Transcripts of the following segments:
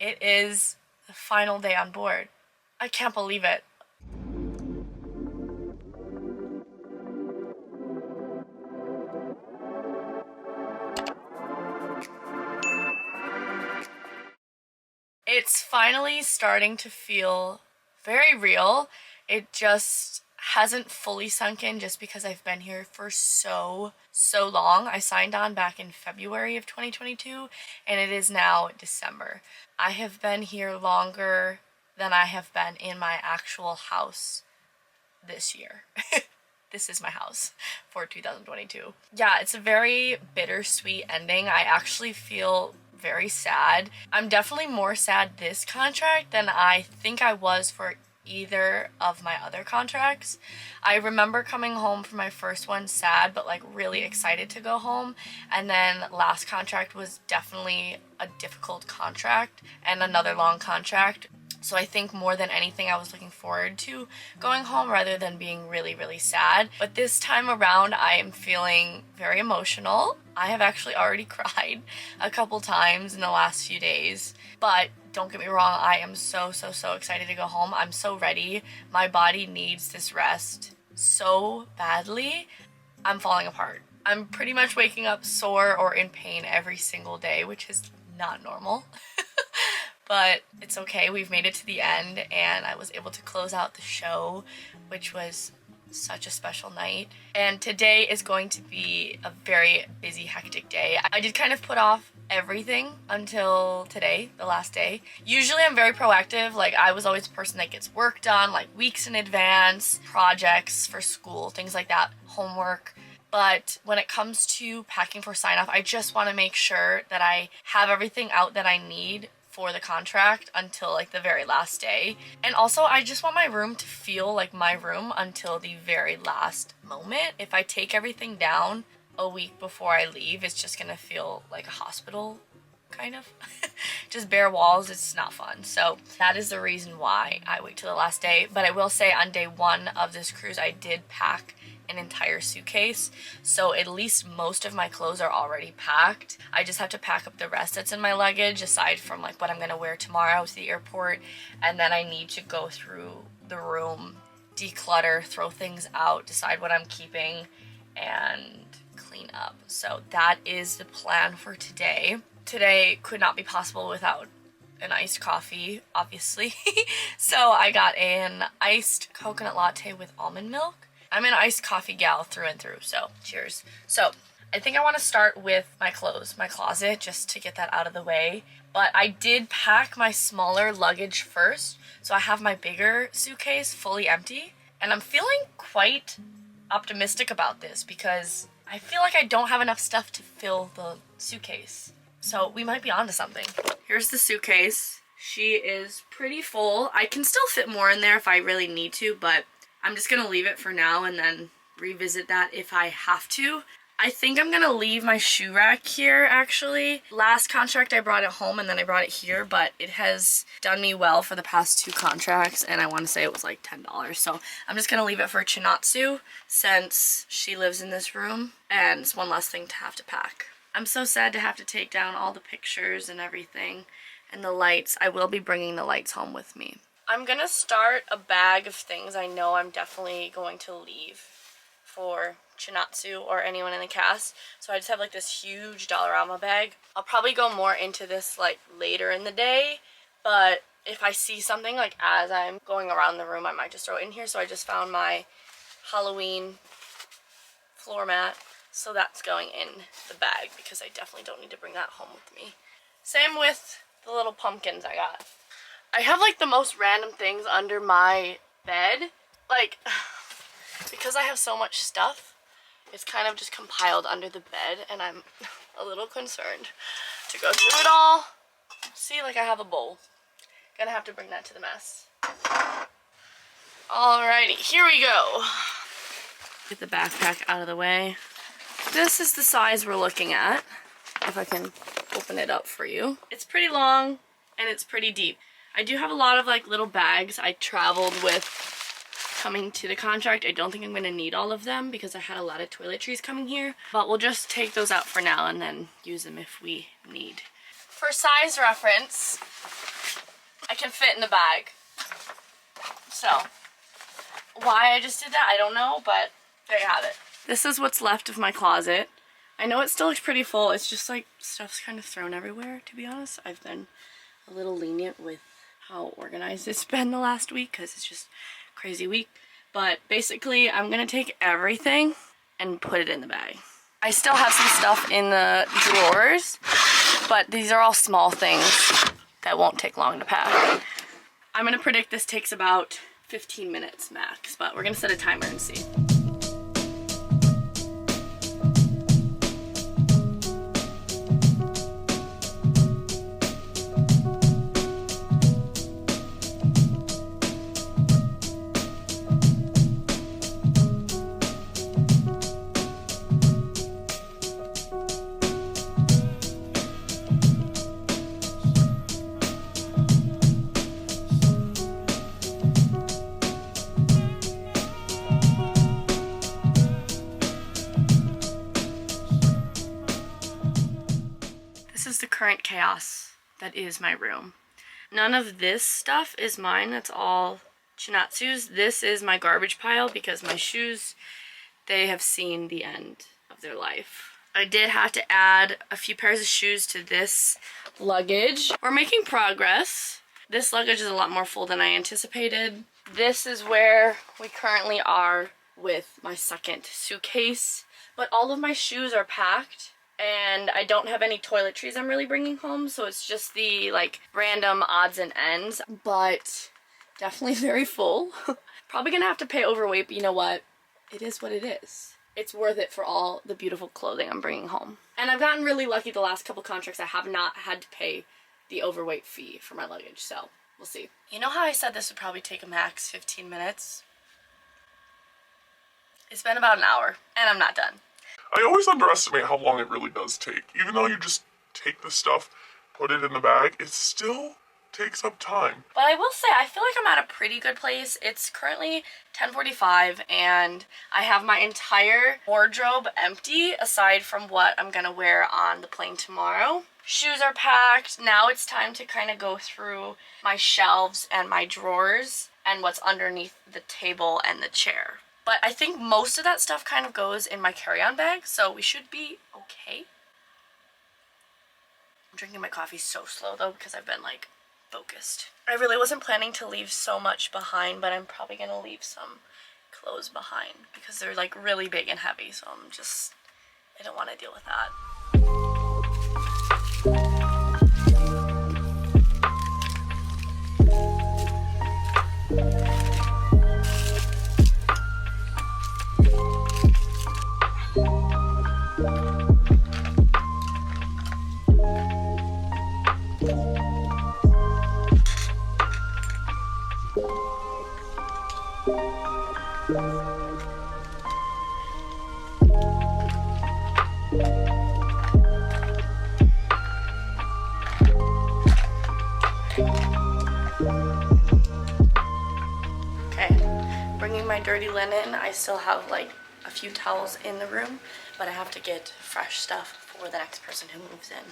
It is the final day on board. I can't believe it. It's finally starting to feel very real. It just hasn't fully sunk in just because I've been here for so long. I signed on back in February of 2022 and it is now December. I have been here longer than I have been in my actual house this year. This is my house for 2022. Yeah, it's a very bittersweet ending. I actually feel very sad. I'm definitely more sad this contract than I think I was for either of my other contracts. I remember coming home from my first one sad but like really excited to go home, and then last contract was definitely a difficult contract and another long contract. So I think more than anything I was looking forward to going home rather than being really sad. But this time around I am feeling very emotional. I have actually already cried a couple times in the last few days. But don't get me wrong, I am so excited to go home. I'm so ready. My body needs this rest so badly. I'm falling apart. I'm pretty much waking up sore or in pain every single day, which is not normal. But it's okay, we've made it to the end and I was able to close out the show, which was such a special night. And today is going to be a very busy, hectic day. I did kind of put off everything until today, the last day. Usually I'm very proactive. Like, I was always the person that gets work done like weeks in advance, projects for school, things like that, homework. But when it comes to packing for sign-off, I just want to make sure that I have everything out that I need for the contract until like the very last day. And also I just want my room to feel like my room until the very last moment. If I take everything down a week before I leave, it's just gonna feel like a hospital, kind of. Just bare walls, it's not fun. So that is the reason why I wait till the last day. But I will say on day one of this cruise I did pack an entire suitcase, so at least most of my clothes are already packed. I just have to pack up the rest that's in my luggage, aside from like what I'm gonna wear tomorrow to the airport, and then I need to go through the room, declutter, throw things out, decide what I'm keeping, and clean up. So that is the plan for today. Today could not be possible without an iced coffee, obviously. So I got an iced coconut latte with almond milk. I'm an iced coffee gal through and through, so cheers. So I think I want to start with my clothes, my closet, just to get that out of the way. But I did pack my smaller luggage first, so I have my bigger suitcase fully empty. And I'm feeling quite optimistic about this because I feel like I don't have enough stuff to fill the suitcase. So we might be onto something. Here's the suitcase. She is pretty full. I can still fit more in there if I really need to, but I'm just gonna leave it for now and then revisit that if I have to. I think I'm gonna leave my shoe rack here, actually. Last contract I brought it home and then I brought it here, but it has done me well for the past 2 contracts and I want to say it was like $10. So I'm just gonna leave it for Chinatsu since she lives in this room and it's one less thing to have to pack. I'm so sad to have to take down all the pictures and everything and the lights. I will be bringing the lights home with me. I'm gonna start a bag of things I know I'm definitely going to leave for Chinatsu or anyone in the cast. So I just have like this huge Dollarama bag. I'll probably go more into this like later in the day, but if I see something like as I'm going around the room, I might just throw it in here. So I just found my Halloween floor mat, so that's going in the bag because I definitely don't need to bring that home with me. Same with the little pumpkins I got. I have like the most random things under my bed, like because I have so much stuff, it's kind of just compiled under the bed and I'm a little concerned to go through it all. See, like I have a bowl. Gonna have to bring that to the mess. Alrighty, here we go. Get the backpack out of the way. This is the size we're looking at, if I can open it up for you. It's pretty long and it's pretty deep. I do have a lot of like little bags I traveled with coming to the contract. I don't think I'm going to need all of them because I had a lot of toiletries coming here, but we'll just take those out for now and then use them if we need. For size reference, can fit in the bag. So, why I just did that, I don't know, but there you have it. This is what's left of my closet. I know it still looks pretty full. It's just like stuff's kind of thrown everywhere, to be honest. I've been a little lenient with how organized it's been the last week because it's just a crazy week. But basically, I'm gonna take everything and put it in the bag. I still have some stuff in the drawers, but these are all small things that won't take long to pack. I'm gonna predict this takes about 15 minutes max, but we're gonna set a timer and see. This is the current chaos that is my room. None of this stuff is mine. That's all Chinatsu's. This is my garbage pile because my shoes, they have seen the end of their life. I did have to add a few pairs of shoes to this luggage. We're making progress. This luggage is a lot more full than I anticipated. This is where we currently are with my second suitcase. But all of my shoes are packed. And I don't have any toiletries I'm really bringing home, so it's just the like random odds and ends, but definitely very full. Probably gonna have to pay overweight, but you know what? It is what it is. It's worth it for all the beautiful clothing I'm bringing home. And I've gotten really lucky the last couple contracts. I have not had to pay the overweight fee for my luggage, so we'll see. You know how I said this would probably take a max 15 minutes? It's been about an hour, and I'm not done. I always underestimate how long it really does take. Even though you just take the stuff, put it in the bag, it still takes up time. But I will say, I feel like I'm at a pretty good place. It's currently 10:45 and I have my entire wardrobe empty aside from what I'm gonna wear on the plane tomorrow. Shoes are packed. Now it's time to kind of go through my shelves and my drawers and what's underneath the table and the chair. But I think most of that stuff kind of goes in my carry-on bag, so we should be okay. I'm drinking my coffee so slow though because I've been like focused. I really wasn't planning to leave so much behind, but I'm probably gonna leave some clothes behind because they're like really big and heavy, so I don't want to deal with that. My dirty linen. I still have like a few towels in the room, but I have to get fresh stuff for the next person who moves in.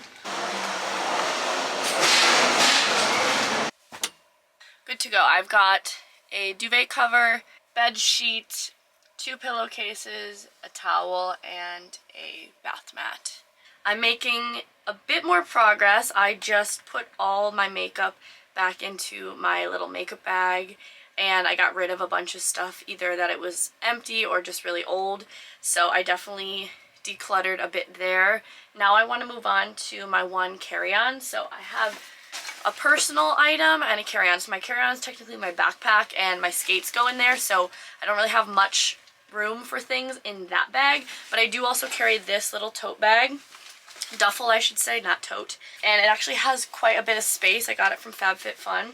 Good to go. I've got a duvet cover, bed sheet, 2 pillowcases, a towel, and a bath mat. I'm making a bit more progress. I just put all my makeup back into my little makeup bag, and I got rid of a bunch of stuff, either that it was empty or just really old. So I definitely decluttered a bit there. Now I want to move on to my one carry-on. So I have a personal item and a carry-on. So my carry-on is technically my backpack and my skates go in there. So I don't really have much room for things in that bag. But I do also carry this little tote bag. Duffel, I should say, not tote. And it actually has quite a bit of space. I got it from FabFitFun.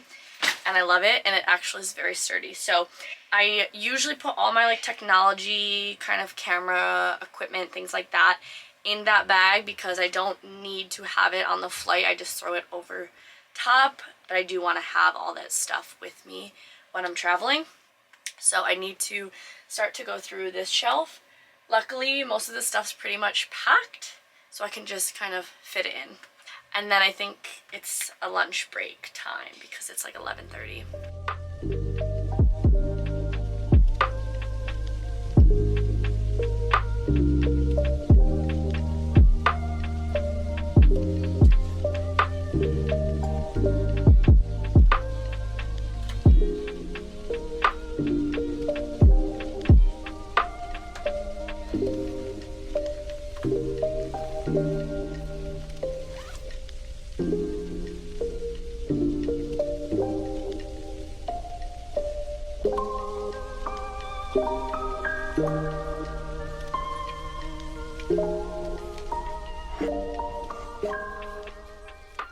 And I love it, and it actually is very sturdy. So I usually put all my like technology, kind of camera equipment, things like that in that bag because I don't need to have it on the flight. I just throw it over top, but I do want to have all that stuff with me when I'm traveling. So I need to start to go through this shelf. Luckily, most of the stuff's pretty much packed, so I can just kind of fit it in. And then I think it's a lunch break time because it's like 11:30.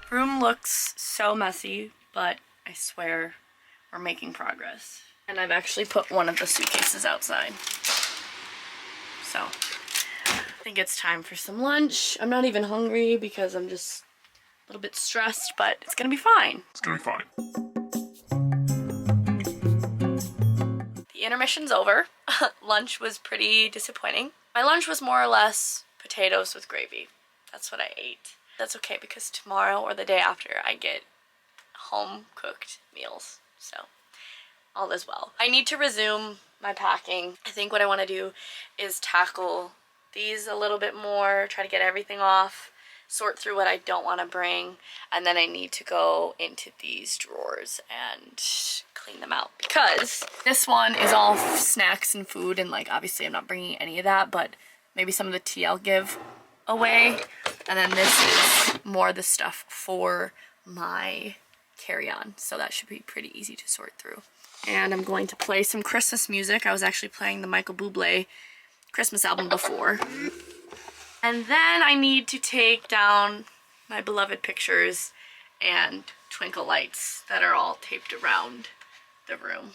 Room looks so messy, but I swear we're making progress. And I've actually put one of the suitcases outside. So I think it's time for some lunch. I'm not even hungry because I'm just a little bit stressed, but it's gonna be fine. It's gonna be fine. The intermission's over. Lunch was pretty disappointing. My lunch was more or less potatoes with gravy. That's what I ate. That's okay because tomorrow or the day after I get home cooked meals. So all is well. I need to resume my packing. I think what I want to do is tackle these a little bit more, try to get everything off, sort through what I don't want to bring, and then I need to go into these drawers and clean them out because this one is all snacks and food, and like obviously I'm not bringing any of that, but maybe some of the tea I'll give away, and then this is more the stuff for my carry-on, so that should be pretty easy to sort through. And I'm going to play some Christmas music. I was actually playing the Michael Bublé Christmas album before. And then I need to take down my beloved pictures and twinkle lights that are all taped around the room.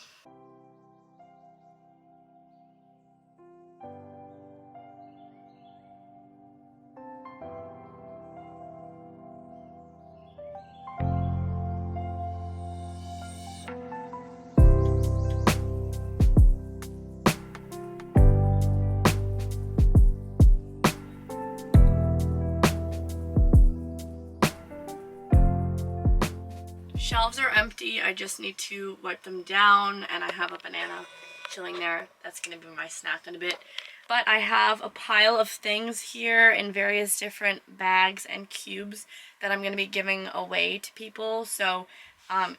Shelves are empty. I just need to wipe them down, and I have a banana chilling there. That's gonna be my snack in a bit. But I have a pile of things here in various different bags and cubes that I'm gonna be giving away to people. So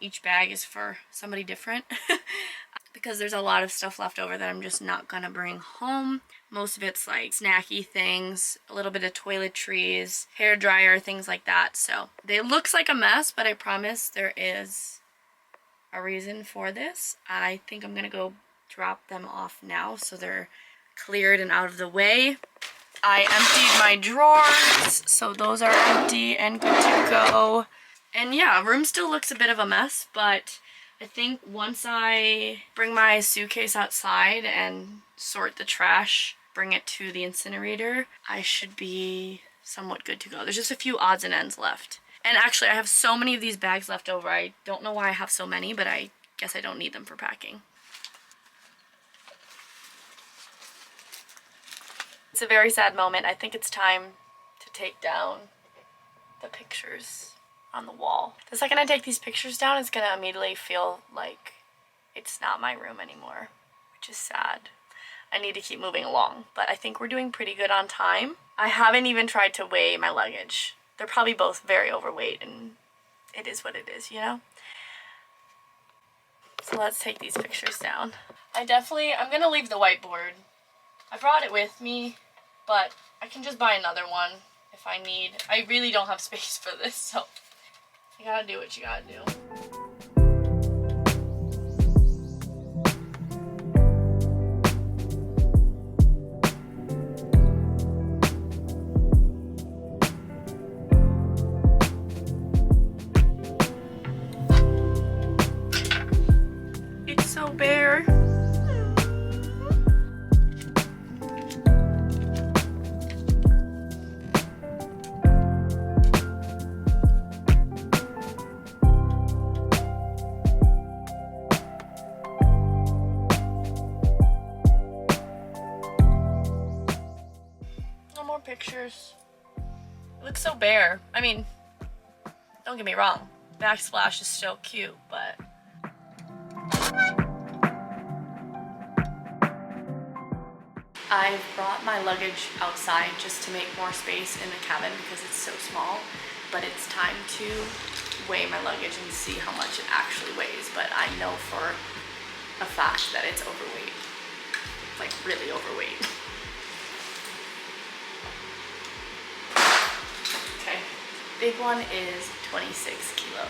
each bag is for somebody different because there's a lot of stuff left over that I'm just not gonna bring home. Most of it's like snacky things, a little bit of toiletries, hair dryer, things like that. So it looks like a mess, but I promise there is a reason for this. I think I'm gonna go drop them off now so they're cleared and out of the way. I emptied my drawers, so those are empty and good to go. And yeah, room still looks a bit of a mess, but I think once I bring my suitcase outside and sort the trash, bring it to the incinerator, I should be somewhat good to go. There's just a few odds and ends left. And actually, I have so many of these bags left over. I don't know why I have so many, but I guess I don't need them for packing. It's a very sad moment. I think it's time to take down the pictures on the wall. The second I take these pictures down, it's gonna immediately feel like it's not my room anymore, which is sad. I need to keep moving along, but I think we're doing pretty good on time. I haven't even tried to weigh my luggage. They're probably both very overweight, and it is what it is, you know? So let's take these pictures down. I'm gonna leave the whiteboard. I brought it with me, but I can just buy another one if I need. I really don't have space for this, so you gotta do what you gotta do. It's so bare. No more pictures. It looks so bare. I mean, Don't get me wrong, backsplash is still cute, but I've brought my luggage outside just to make more space in the cabin because it's so small, but it's time to weigh my luggage and see how much it actually weighs. But I know for a fact that it's overweight, like really overweight. Okay, big one is 26 kilo.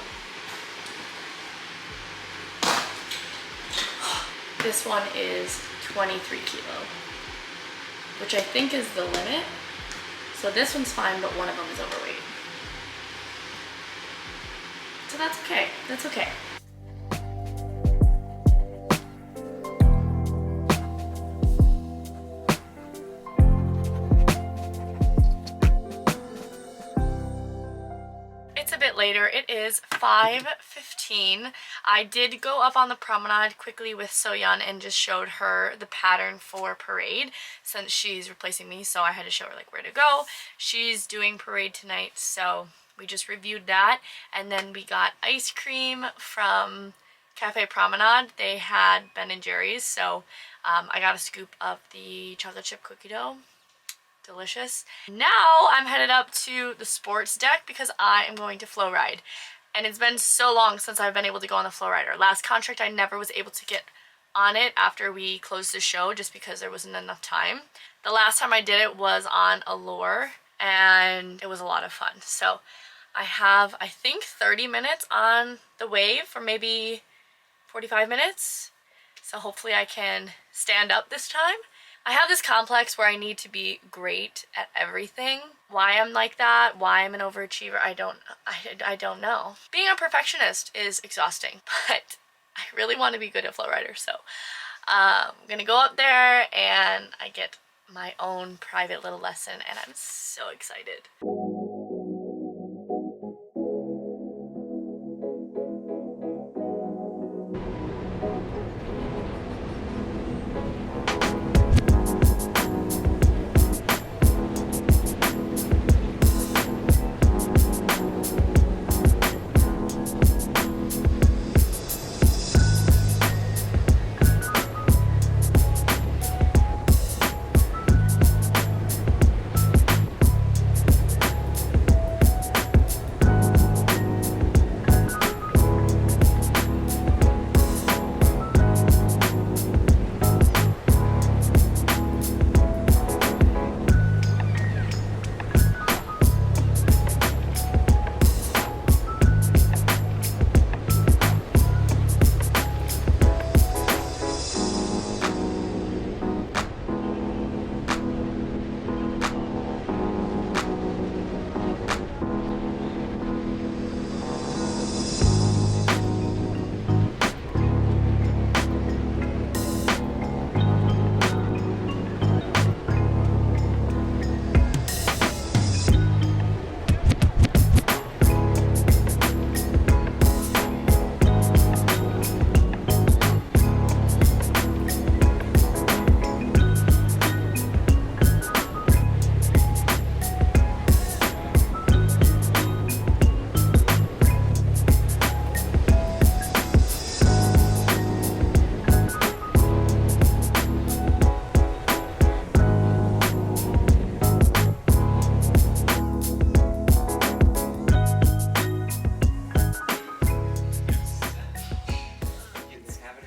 This one is 23 kilo, which I think is the limit. So this one's fine, but one of them is overweight. So that's okay, that's okay. It's a bit later. It is 5:15. I did go up on the promenade quickly with Soyeon and just showed her the pattern for parade since she's replacing me, so I had to show her like where to go. She's doing parade tonight, so we just reviewed that, and then we got ice cream from Cafe Promenade. They had Ben & Jerry's, so I got a scoop of the chocolate chip cookie dough. Delicious. Now I'm headed up to the sports deck because I am going to flow ride, and it's been so long since I've been able to go on the Flowrider. Last contract I never was able to get on it after we closed the show just because there wasn't enough time. The last time I did it was on Allure and it was a lot of fun. So I have, I think, 30 minutes on the wave for maybe 45 minutes. So hopefully I can stand up this time. I have this complex where I need to be great at everything. Why I'm like that, why I'm an overachiever, I don't know. Being a perfectionist is exhausting, but I really want to be good at Flowrider. So I'm gonna go up there and I get my own private little lesson, and I'm so excited.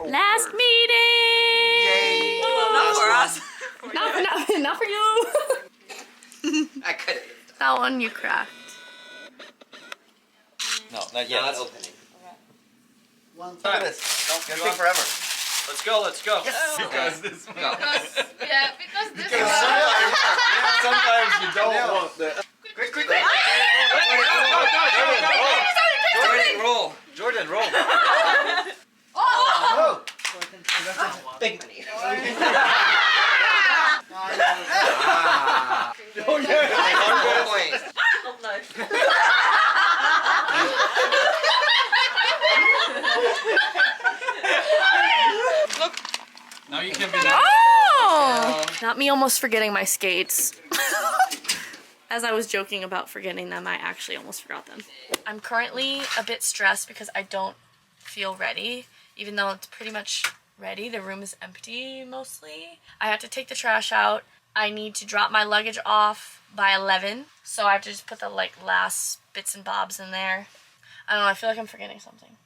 Last meeting! Yay! Not for us. Not for you. I could have. That one you cracked. No, not yet. Not opening. Look at this. It's gonna take forever. Let's go, let's go. Yes. Because this one. Because this Because sometimes you don't want the. Quick. Jordan, roll. Jordan, roll. Oh! Big money. Oh, yeah. Point. Look. Now you can be that. Oh! Not me almost forgetting my skates. As I was joking about forgetting them, I actually almost forgot them. I'm currently a bit stressed because I don't feel ready, even though it's pretty much ready. The room is empty mostly. I have to take the trash out. I need to drop my luggage off by 11, so I have to just put the like last bits and bobs in there. I don't know, I feel like I'm forgetting something.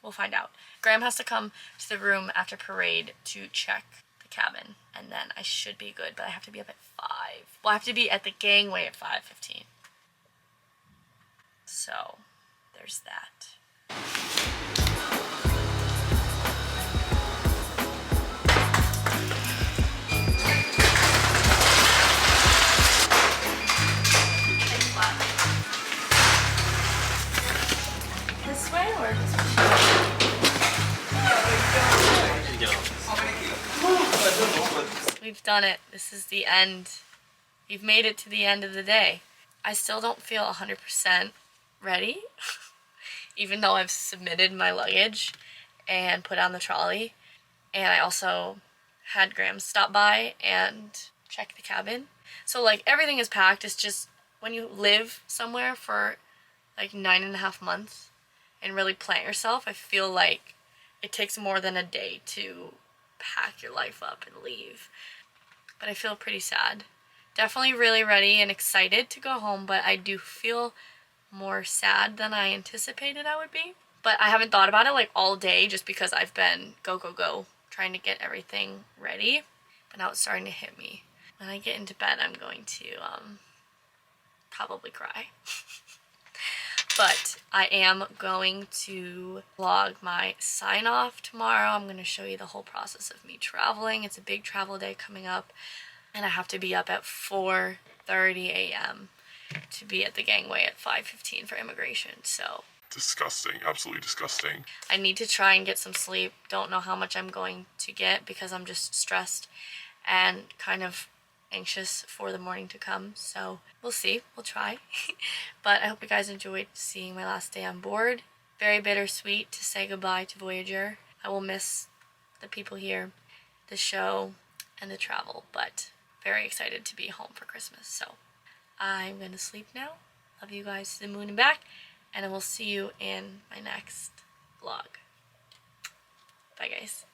We'll find out. Graham has to come to the room after parade to check the cabin, and then I should be good, but I have to be up at 5. Well, I have to be at the gangway at 5:15. So, there's that. This way or this way? We've done it. This is the end. We've made it to the end of the day. I still don't feel 100% ready, even though I've submitted my luggage and put on the trolley. And I also had Graham stop by and check the cabin. So like everything is packed. It's just when you live somewhere for like 9.5 months and really plant yourself, I feel like it takes more than a day to pack your life up and leave. But I feel pretty sad. Definitely really ready and excited to go home, but I do feel more sad than I anticipated I would be. But I haven't thought about it like all day just because I've been go, go, go trying to get everything ready. But now it's starting to hit me. When I get into bed, I'm going to probably cry. But I am going to vlog my sign off tomorrow. I'm going to show you the whole process of me traveling. It's a big travel day coming up, and I have to be up at 4:30 a.m. to be at the gangway at 5:15 for immigration. So Disgusting. Absolutely disgusting. I need to try and get some sleep. Don't know how much I'm going to get because I'm just stressed and kind of anxious for the morning to come, so we'll see. We'll try. But I hope you guys enjoyed seeing my last day on board. Very bittersweet to say goodbye to Voyager. I will miss the people here, the show, and the travel, but very excited to be home for Christmas. So I'm gonna sleep now. Love you guys to the moon and back, and I will see you in my next vlog. Bye guys.